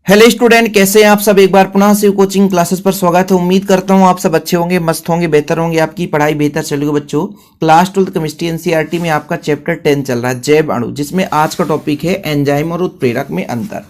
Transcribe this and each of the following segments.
Hello student, कैसे हैं आप सब। एक बार पुनः शिव कोचिंग क्लासेस पर स्वागत है। उम्मीद करता हूं आप सब अच्छे होंगे, मस्त होंगे, बेहतर होंगे, आपकी पढ़ाई बेहतर चलेगी। बच्चों, क्लास 12 केमिस्ट्री एनसीईआरटी में आपका चैप्टर 10 चल रहा है, जैव अणु, जिसमें आज का टॉपिक है एंजाइम और उत्प्रेरक में अंतर।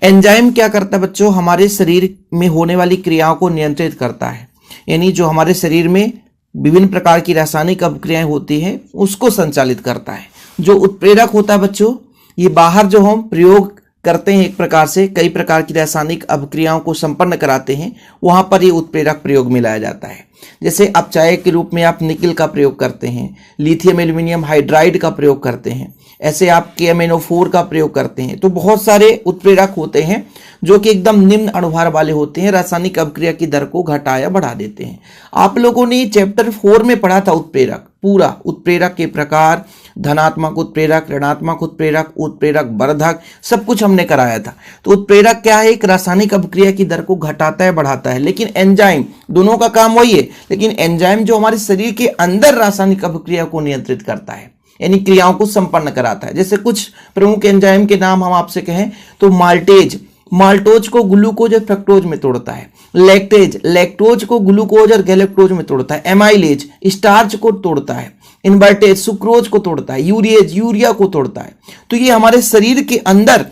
एंजाइम क्या करता है बच्चों? हमारे शरीर में होने वाली क्रियाओं को नियंत्रित करता है, यानी जो हमारे शरीर में विभिन्न प्रकार की रासायनिक अभिक्रियाएं होती हैं उसको संचालित करता है। जो उत्प्रेरक होता है बच्चों, ये बाहर जो हम प्रयोग करते हैं, एक प्रकार से कई प्रकार की रासायनिक अभिक्रियाओं को संपन्न कराते हैं, वहां पर ये उत्प्रेरक प्रयोग में लाया जाता है। जैसे अपचायक के रूप में आप निकिल का प्रयोग करते हैं, लिथियम एल्यूमिनियम हाइड्राइड का प्रयोग करते हैं, ऐसे आप KMnO4 का प्रयोग करते हैं। तो बहुत सारे उत्प्रेरक होते हैं जो कि एकदम निम्न अणुभार वाले होते हैं, रासायनिक अभिक्रिया की दर को घटा या बढ़ा देते हैं। आप लोगों ने चैप्टर 4 में पढ़ा था उत्प्रेरक, पूरा उत्प्रेरक के प्रकार, धनात्मक उत्प्रेरक, ऋणात्मक उत्प्रेरक, उत्प्रेरक वर्धक, सब कुछ हमने कराया था। तो उत्प्रेरक क्या है? एक रासायनिक अभिक्रिया की दर को घटाता है, बढ़ाता है। लेकिन एंजाइम, दोनों का काम वही है, लेकिन एंजाइम जो हमारे शरीर के अंदर रासायनिक अभिक्रिया को नियंत्रित करता है, यानी क्रियाओं को संपन्न कराता है। जैसे कुछ प्रमुख एंजाइम के नाम हम आपसे कहें तो माल्टेज, माल्टोज को ग्लूकोज और फ्रक्टोज में तोड़ता है। लैक्टेज, लैक्टोज को ग्लूकोज और गैलेक्टोज में तोड़ता है। एमाइलेज, स्टार्च को तोड़ता है। इन्वर्टेज, सुक्रोज को तोड़ता है। यूरिएज, यूरिया को तोड़ता है। तो ये हमारे शरीर के अंदर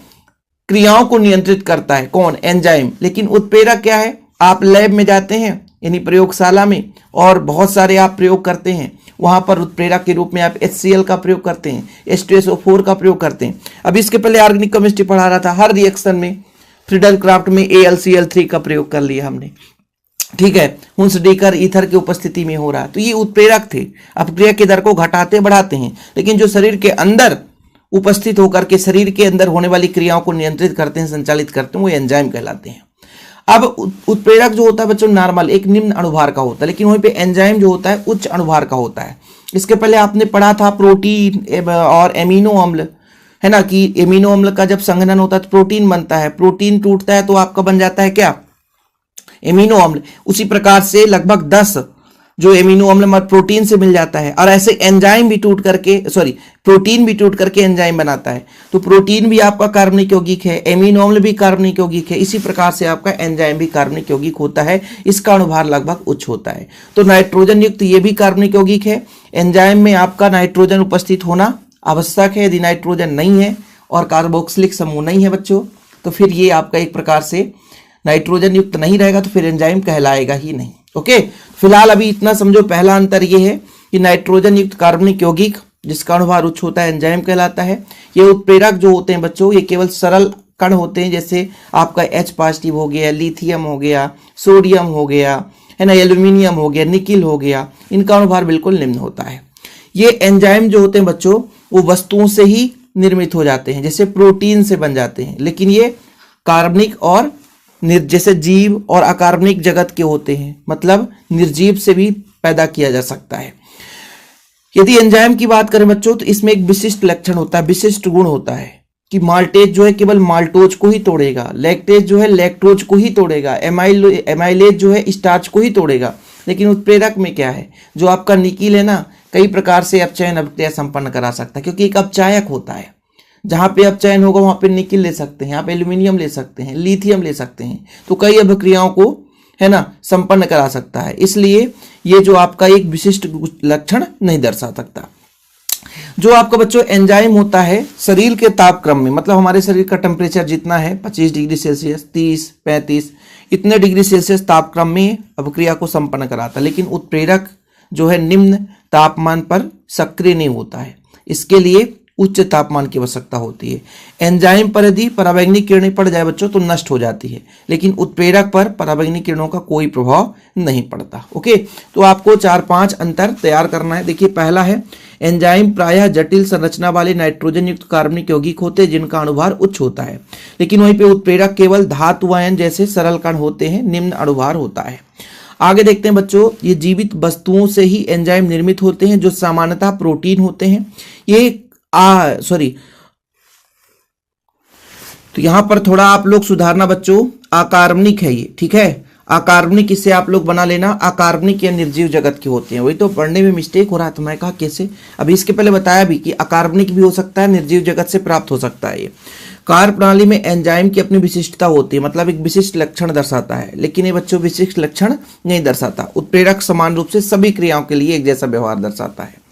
क्रियाओं को नियंत्रित करता है। कौन? एंजाइम। लेकिन उत्प्रेरक क्या है? आप लैब में जाते हैं, यानी प्रयोगशाला में, और बहुत सारे आप प्रयोग करते हैं, वहां पर उत्प्रेरक के रूप में आप HCl का प्रयोग करते हैं, H2SO4 का प्रयोग करते हैं। अब इसके पहले ऑर्गेनिक केमिस्ट्री पढ़ा रहा था, हर रिएक्शन में फ्रीडल क्राफ्ट में AlCl3 का प्रयोग कर लिया हमने, ठीक है, हुंसडेकर ईथर की उपस्थिति में हो रहा है। तो ये उत्प्रेरक थे, अपक्रिया की दर को घटाते बढ़ाते हैं। लेकिन जो शरीर के अंदर उपस्थित होकर के शरीर के अंदर होने वाली क्रियाओं को नियंत्रित करते हैं, संचालित करते हैं, वो एंजाइम कहलाते हैं। अब उत्प्रेरक जो होता है बच्चों नॉर्मल एक निम्न अणुभार का होता है, लेकिन वहीं पे एंजाइम जो होता है उच्च अणुभार का होता है। इसके पहले आपने पढ़ा था प्रोटीन और एमिनो अम्ल, है ना, कि एमिनो अम्ल का जब संघनन होता है तो प्रोटीन बनता है, प्रोटीन टूटता है तो आपका बन जाता है क्या? एमिनो अम्ल। उसी प्रकार से लगभग 10 जो एमिनो अम्ल प्रोटीन से मिल जाता है, और ऐसे एंजाइम भी टूट करके प्रोटीन भी टूट करके एंजाइम बनाता है। तो प्रोटीन भी आपका कार्बनिक यौगिक है, एमिनो अम्ल भी कार्बनिक यौगिक है, इसी प्रकार से आपका एंजाइम भी कार्बनिक यौगिक होता है। इसका अणुभार लगभग उच्च होता है। तो नाइट्रोजन युक्त ये भी कार्बनिक यौगिक है। एंजाइम में आपका नाइट्रोजन उपस्थित होना आवश्यक है। यदि नाइट्रोजन नहीं है और कार्बोक्सिलिक समूह नहीं है बच्चों, तो फिर ये आपका एक प्रकार से नाइट्रोजन युक्त नहीं रहेगा, तो फिर एंजाइम कहलाएगा ही नहीं। ओके, फिलहाल अभी इतना समझो, पहला अंतर ये है कि नाइट्रोजन युक्त कार्बनिक यौगिक जिसका अणुभार उच्च होता है एंजाइम कहलाता है। ये उत्प्रेरक जो होते हैं बच्चों, ये केवल सरल कण होते हैं, जैसे आपका H+ हो गया, लिथियम हो गया, सोडियम हो गया, है ना, एल्यूमिनियम हो गया, निकिल हो गया, इनका अणुभार बिल्कुल निम्न होता है। ये एंजाइम जो होते हैं बच्चों, वो वस्तुओं से ही निर्मित हो जाते हैं, जैसे प्रोटीन से बन जाते हैं, लेकिन ये कार्बनिक और जैसे जीव और अकार्बनिक जगत के होते हैं, मतलब निर्जीव से भी पैदा किया जा सकता है। यदि एंजाइम की बात करें बच्चों, तो इसमें एक विशिष्ट लक्षण होता है, विशिष्ट गुण होता है कि माल्टेज जो है केवल माल्टोज को ही तोड़ेगा, लैक्टेज जो है लैक्टोज को ही तोड़ेगा, एमाइलेज जो है स्टार्च को ही तोड़ेगा। लेकिन उत्प्रेरक में क्या है? जो आपका निकिल है ना, कई प्रकार से अपचयन अभिक्रिया संपन्न करा सकता है, क्योंकि एक अपचायक होता है। जहां पे अपचयन होगा वहां पे निकिल ले सकते हैं, आप एल्यूमिनियम ले सकते हैं, लिथियम ले सकते हैं, तो कई अभिक्रियाओं को, है ना, संपन्न करा सकता है। इसलिए ये जो आपका एक विशिष्ट लक्षण नहीं दर्शा सकता। जो आपका बच्चों एंजाइम होता है शरीर के तापक्रम में, मतलब हमारे शरीर का टेम्परेचर जितना है 25 डिग्री सेल्सियस, 30, 35 इतने डिग्री सेल्सियस तापक्रम में अभिक्रिया को संपन्न कराता है। लेकिन उत्प्रेरक जो है निम्न तापमान पर सक्रिय नहीं होता है, इसके लिए उच्च तापमान की आवश्यकता होती है। एंजाइम पर यदि पराबैंगनी किरणें पड़ जाए बच्चों तो नष्ट हो जाती है, लेकिन उत्प्रेरक पर पराबैंगनी किरणों का कोई प्रभाव नहीं पड़ता। ओके, तो आपको 4-5 अंतर तैयार करना है। देखिए, पहला है एंजाइम प्रायः जटिल संरचना वाले नाइट्रोजन युक्त कार्बनिक यौगिक होते हैं जिनका अणुभार उच्च होता है। लेकिन वहीं पे उत्प्रेरक केवल धातु आयन जैसे सरल कण होते हैं, निम्न अणुभार होता है। आगे देखते हैं बच्चों, ये जीवित वस्तुओं से ही एंजाइम निर्मित होते हैं जो सामान्यतः प्रोटीन होते हैं। ये तो यहां पर थोड़ा आप लोग सुधारना बच्चों, अकार्बनिक है ये, ठीक है। अकार्बनिक इसे आप लोग बना लेना, अकार्बनिक या निर्जीव जगत के होते हैं। वही तो पढ़ने में मिस्टेक हो रहा है, तो मैं कहा कैसे, अभी इसके पहले बताया भी कि अकार्बनिक भी हो सकता है, निर्जीव जगत से प्राप्त हो सकता है ये। कार्य प्रणाली में एंजाइम की अपनी विशिष्टता होती है, मतलब एक विशिष्ट लक्षण दर्शाता है, लेकिन ये बच्चों विशिष्ट लक्षण नहीं दर्शाता। उत्प्रेरक समान रूप से सभी क्रियाओं के लिए एक जैसा व्यवहार दर्शाता है।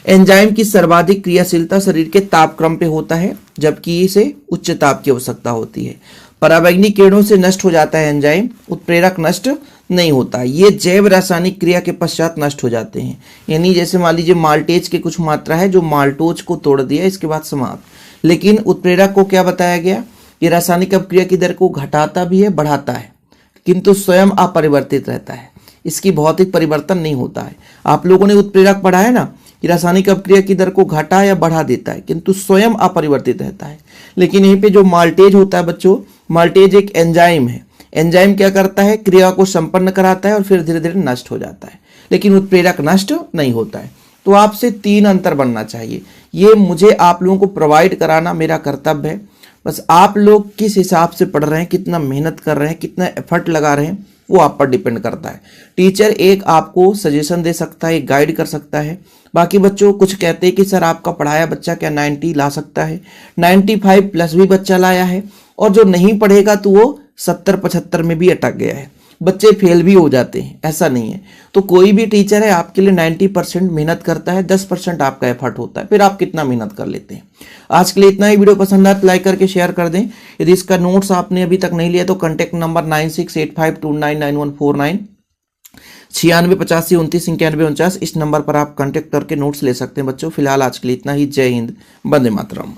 एंजाइम की सर्वाधिक क्रियाशीलता शरीर के तापक्रम पे होता है, जबकि इसे उच्च ताप की आवश्यकता होती है। पराबैंगनी किरणों से नष्ट हो जाता है एंजाइम, उत्प्रेरक नष्ट नहीं होता। ये जैव रासायनिक क्रिया के पश्चात नष्ट हो जाते हैं। यानी जैसे मान लीजिए माल्टेज की कुछ मात्रा है जो माल्टोज को तोड़ दिया, इसके बाद समाप्त। लेकिन उत्प्रेरक को क्या बताया गया कि रासायनिक अपक्रिया की दर को घटाता भी है, बढ़ाता है, किंतु स्वयं अपरिवर्तित रहता है। इसकी भौतिक परिवर्तन नहीं होता है। आप लोगों ने उत्प्रेरक पढ़ा है ना कि रासायनिक अपक्रिया की दर को घटा या बढ़ा देता है, किंतु स्वयं अपरिवर्तित रहता है। लेकिन यहीं पे जो माल्टेज होता है बच्चों, माल्टेज एक एंजाइम है। एंजाइम क्या करता है, क्रिया को संपन्न कराता है और फिर धीरे धीरे नष्ट हो जाता है, लेकिन उत्प्रेरक नष्ट नहीं होता है। तो आपसे 3 अंतर बनना चाहिए। ये मुझे आप लोगों को प्रोवाइड कराना मेरा कर्तव्य है। बस आप लोग किस हिसाब से पढ़ रहे हैं, कितना मेहनत कर रहे हैं, कितना एफर्ट लगा रहे हैं, वो आप पर डिपेंड करता है। टीचर एक आपको सजेशन दे सकता है, एक गाइड कर सकता है। बाकी बच्चों कुछ कहते हैं कि सर आपका पढ़ाया बच्चा क्या 90 ला सकता है, 95 प्लस भी बच्चा लाया है, और जो नहीं पढ़ेगा तो वो 70-75 में भी अटक गया है। बच्चे फेल भी हो जाते हैं, ऐसा नहीं है। तो कोई भी टीचर है आपके लिए 90% मेहनत करता है, 10% आपका एफर्ट होता है, फिर आप कितना मेहनत कर लेते हैं। आज के लिए इतना ही। वीडियो पसंद आए तो लाइक करके शेयर कर दें। यदि इसका नोट्स आपने अभी तक नहीं लिया तो कॉन्टैक्ट नंबर 9685299149 9685292949 इस नंबर पर आप कॉन्टैक्ट करके नोट्स ले सकते हैं बच्चों। फिलहाल आज के लिए इतना ही। जय हिंद, वंदे मातरम।